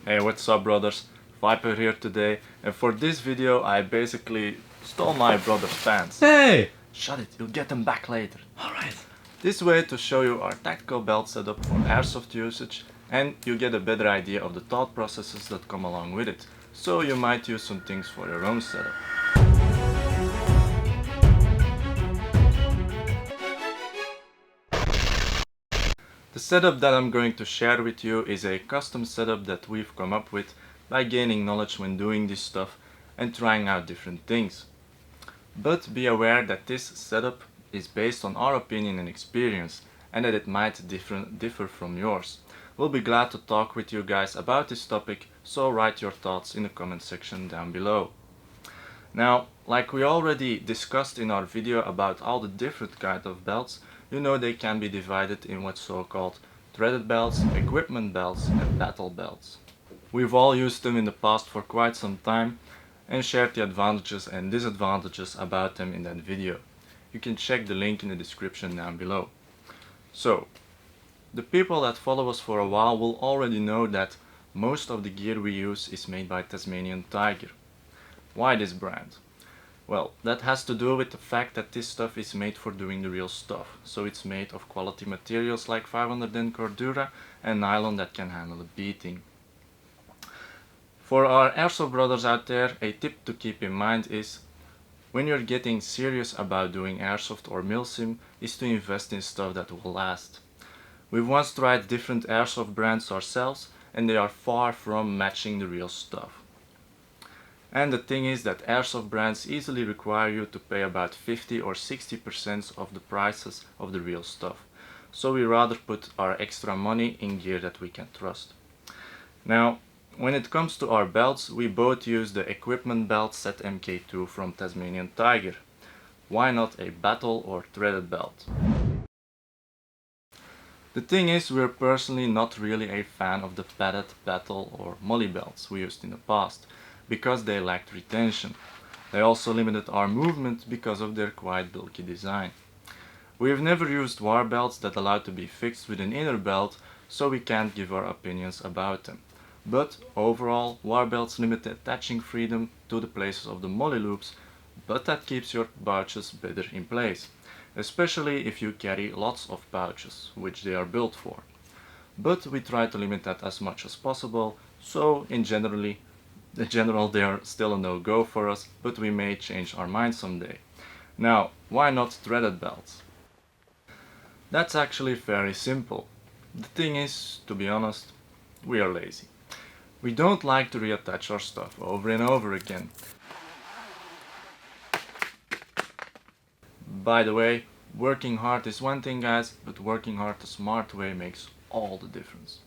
Hey, what's up brothers? Viper here today, and for this video I basically stole my brother's pants. Hey! Shut it, you'll get them back later. Alright. This way to show you our tactical belt setup for airsoft usage, and you get a better idea of the thought processes that come along with it, so you might use some things for your own setup. The setup that I'm going to share with you is a custom setup that we've come up with by gaining knowledge when doing this stuff and trying out different things. But be aware that this setup is based on our opinion and experience, and that it might differ from yours. We'll be glad to talk with you guys about this topic, so write your thoughts in the comment section down below. Now, like we already discussed in our video about all the different kinds of belts, you know they can be divided in what's so-called threaded belts, equipment belts and battle belts. We've all used them in the past for quite some time and shared the advantages and disadvantages about them in that video. You can check the link in the description down below. So, the people that follow us for a while will already know that most of the gear we use is made by Tasmanian Tiger. Why this brand? Well, that has to do with the fact that this stuff is made for doing the real stuff. So it's made of quality materials like 500N Cordura and nylon that can handle a beating. For our Airsoft brothers out there, a tip to keep in mind is, when you're getting serious about doing Airsoft or Milsim, is to invest in stuff that will last. We've once tried different Airsoft brands ourselves, and they are far from matching the real stuff. And the thing is that Airsoft brands easily require you to pay about 50 or 60% of the prices of the real stuff. So we rather put our extra money in gear that we can trust. Now, when it comes to our belts, we both use the equipment belt set MK2 from Tasmanian Tiger. Why not a battle or threaded belt? The thing is, we're personally not really a fan of the padded battle or molly belts we used in the past, because they lacked retention. They also limited our movement because of their quite bulky design. We have never used war belts that allow to be fixed with an inner belt, so we can't give our opinions about them. But overall, war belts limit the attaching freedom to the places of the molly loops, but that keeps your pouches better in place, especially if you carry lots of pouches, which they are built for. But we try to limit that as much as possible, so in general they are still a no-go for us, but we may change our mind someday. Now, why not threaded belts? That's actually very simple. The thing is, to be honest, we are lazy. We don't like to reattach our stuff over and over again. By the way, working hard is one thing guys, but working hard the smart way makes all the difference.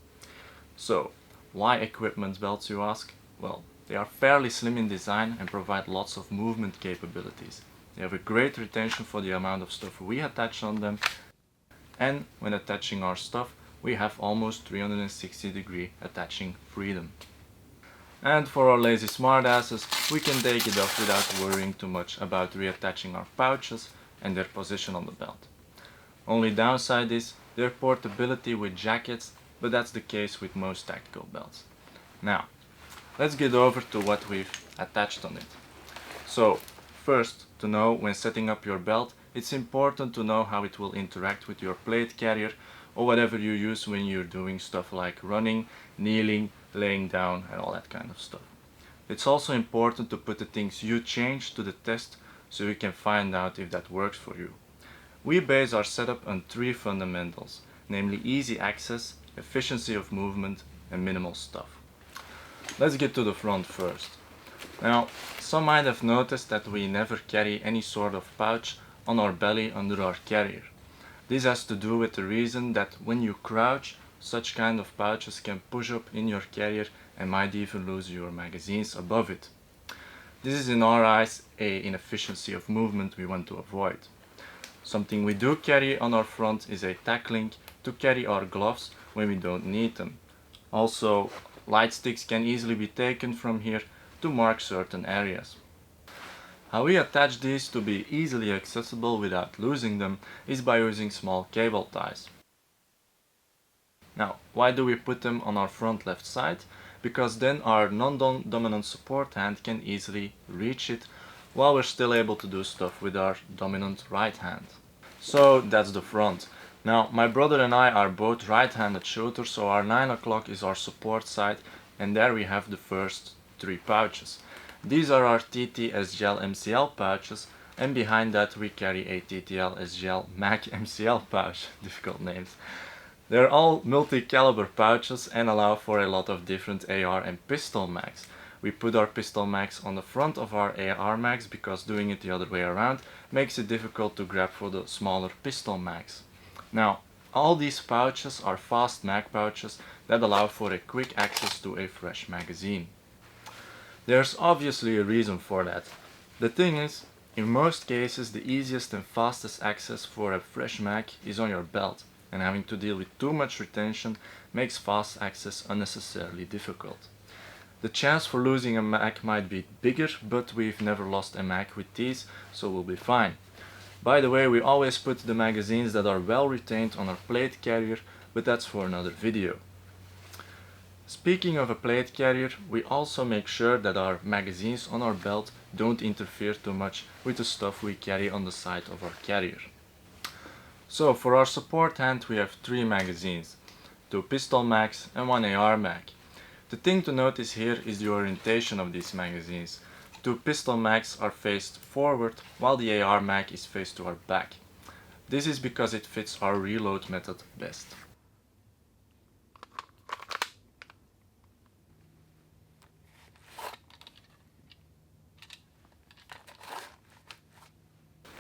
So, why equipment belts you ask? Well, they are fairly slim in design and provide lots of movement capabilities. They have a great retention for the amount of stuff we attach on them, and when attaching our stuff, we have almost 360-degree attaching freedom. And for our lazy smartasses, we can take it off without worrying too much about reattaching our pouches and their position on the belt. Only downside is their portability with jackets, but that's the case with most tactical belts. Now, let's get over to what we've attached on it. So, first, to know when setting up your belt, it's important to know how it will interact with your plate carrier or whatever you use when you're doing stuff like running, kneeling, laying down and all that kind of stuff. It's also important to put the things you change to the test so you can find out if that works for you. We base our setup on 3 fundamentals, namely easy access, efficiency of movement and minimal stuff. Let's get to the front first. Now, some might have noticed that we never carry any sort of pouch on our belly under our carrier. This has to do with the reason that when you crouch, such kind of pouches can push up in your carrier and might even lose your magazines above it. This is in our eyes an inefficiency of movement we want to avoid. Something we do carry on our front is a tack link to carry our gloves when we don't need them. Also, light sticks can easily be taken from here to mark certain areas. How we attach these to be easily accessible without losing them is by using small cable ties. Now, why do we put them on our front left side? Because then our non-dominant support hand can easily reach it while we're still able to do stuff with our dominant right hand. So that's the front. Now, my brother and I are both right-handed shooters, so our 9 o'clock is our support side, and there we have the first 3 pouches. These are our TT SGL MCL pouches, and behind that we carry a TTL SGL MAC MCL pouch. Difficult names. They're all multi-caliber pouches and allow for a lot of different AR and pistol mags. We put our pistol mags on the front of our AR mags because doing it the other way around makes it difficult to grab for the smaller pistol mags. Now, all these pouches are fast mag pouches that allow for a quick access to a fresh magazine. There's obviously a reason for that. The thing is, in most cases the easiest and fastest access for a fresh mag is on your belt, and having to deal with too much retention makes fast access unnecessarily difficult. The chance for losing a mag might be bigger, but we've never lost a mag with these, so we'll be fine. By the way, we always put the magazines that are well retained on our plate carrier, but that's for another video. Speaking of a plate carrier, we also make sure that our magazines on our belt don't interfere too much with the stuff we carry on the side of our carrier. So for our support hand we have 3 magazines, 2 pistol mags and 1 AR mag. The thing to notice here is the orientation of these magazines. 2 pistol mags are faced forward while the AR mag is faced to our back. This is because it fits our reload method best.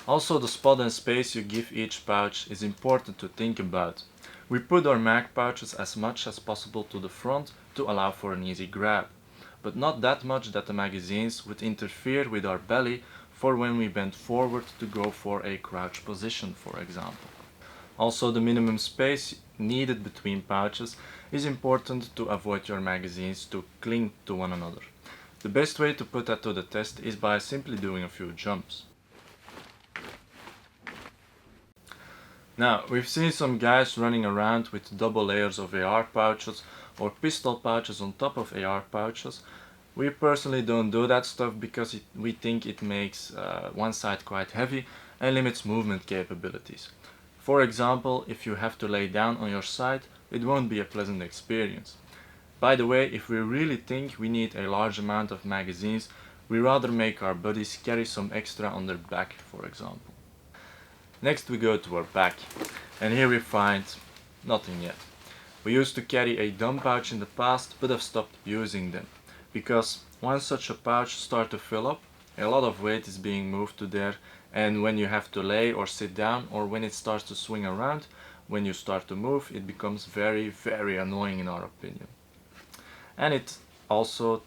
Also, the spot and space you give each pouch is important to think about. We put our mag pouches as much as possible to the front to allow for an easy grab, but not that much that the magazines would interfere with our belly for when we bend forward to go for a crouch position, for example. Also, the minimum space needed between pouches is important to avoid your magazines to cling to one another. The best way to put that to the test is by simply doing a few jumps. Now, we've seen some guys running around with double layers of AR pouches or pistol pouches on top of AR pouches. We personally don't do that stuff because we think it makes one side quite heavy and limits movement capabilities. For example, if you have to lay down on your side, it won't be a pleasant experience. By the way, if we really think we need a large amount of magazines, we rather make our buddies carry some extra on their back, for example. Next we go to our back, and here we find nothing yet. We used to carry a dumb pouch in the past, but have stopped using them, because once such a pouch starts to fill up, a lot of weight is being moved to there, and when you have to lay or sit down, or when it starts to swing around, when you start to move, it becomes very, very annoying in our opinion. And it also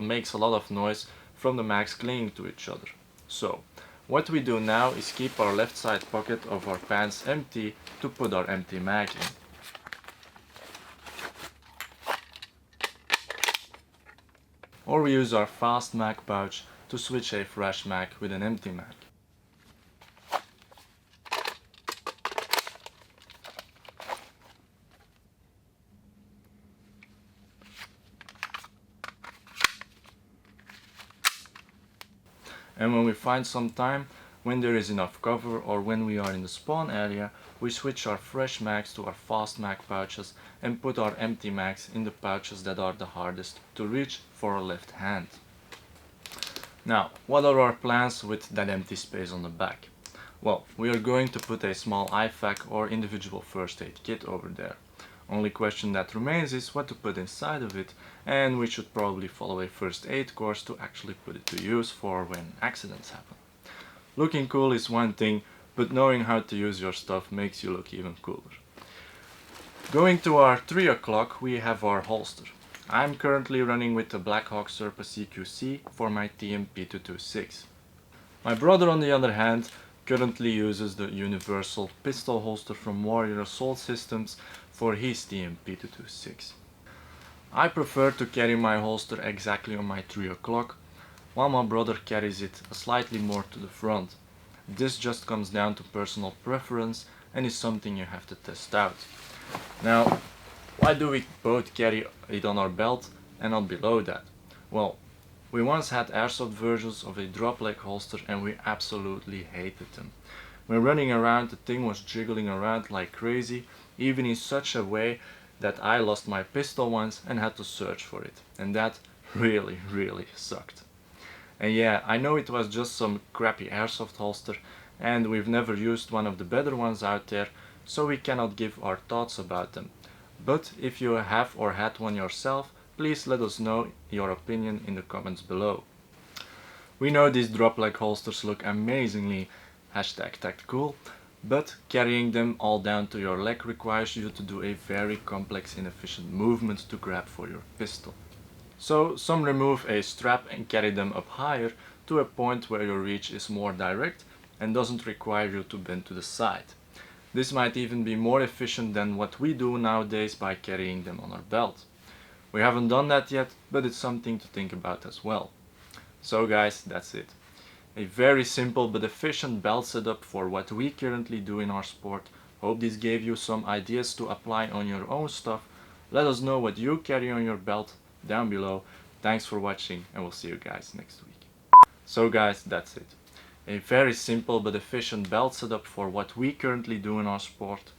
makes a lot of noise from the mags clinging to each other. So, what we do now is keep our left side pocket of our pants empty to put our empty mag in. Or we use our fast mag pouch to switch a fresh mag with an empty mag. And when we find some time, when there is enough cover or when we are in the spawn area, we switch our fresh mags to our fast mag pouches and put our empty mags in the pouches that are the hardest to reach for our left hand. Now, what are our plans with that empty space on the back? Well, we are going to put a small IFAK or individual first aid kit over there. Only question that remains is what to put inside of it, and we should probably follow a first aid course to actually put it to use for when accidents happen. Looking cool is one thing, but knowing how to use your stuff makes you look even cooler. Going to our 3 o'clock, we have our holster. I'm currently running with the Blackhawk Serpa CQC for my TMP226. My brother, on the other hand, currently uses the universal pistol holster from Warrior Assault Systems for his TMP226. I prefer to carry my holster exactly on my 3 o'clock, while my brother carries it slightly more to the front. This just comes down to personal preference and is something you have to test out. Now, Why do we both carry it on our belt and not below that? Well, we once had airsoft versions of a drop leg holster and we absolutely hated them. When running around, the thing was jiggling around like crazy, even in such a way that I lost my pistol once and had to search for it. And that really sucked. And yeah, I know it was just some crappy airsoft holster and we've never used one of the better ones out there, so we cannot give our thoughts about them. But if you have or had one yourself, please let us know your opinion in the comments below. We know these drop leg holsters look amazingly #tactcool, but carrying them all down to your leg requires you to do a very complex inefficient movement to grab for your pistol. So some remove a strap and carry them up higher to a point where your reach is more direct and doesn't require you to bend to the side. This might even be more efficient than what we do nowadays by carrying them on our belt. We haven't done that yet, but it's something to think about as well. So guys, that's it. A very simple but efficient belt setup for what we currently do in our sport. Hope this gave you some ideas to apply on your own stuff. Let us know what you carry on your belt down below. Thanks for watching and we'll see you guys next week. So guys, that's it. A very simple but efficient belt setup for what we currently do in our sport.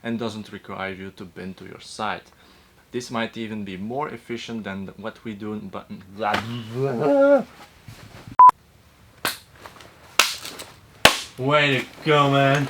And doesn't require you to bend to your side. This might even be more efficient than what we do, but way to go, man.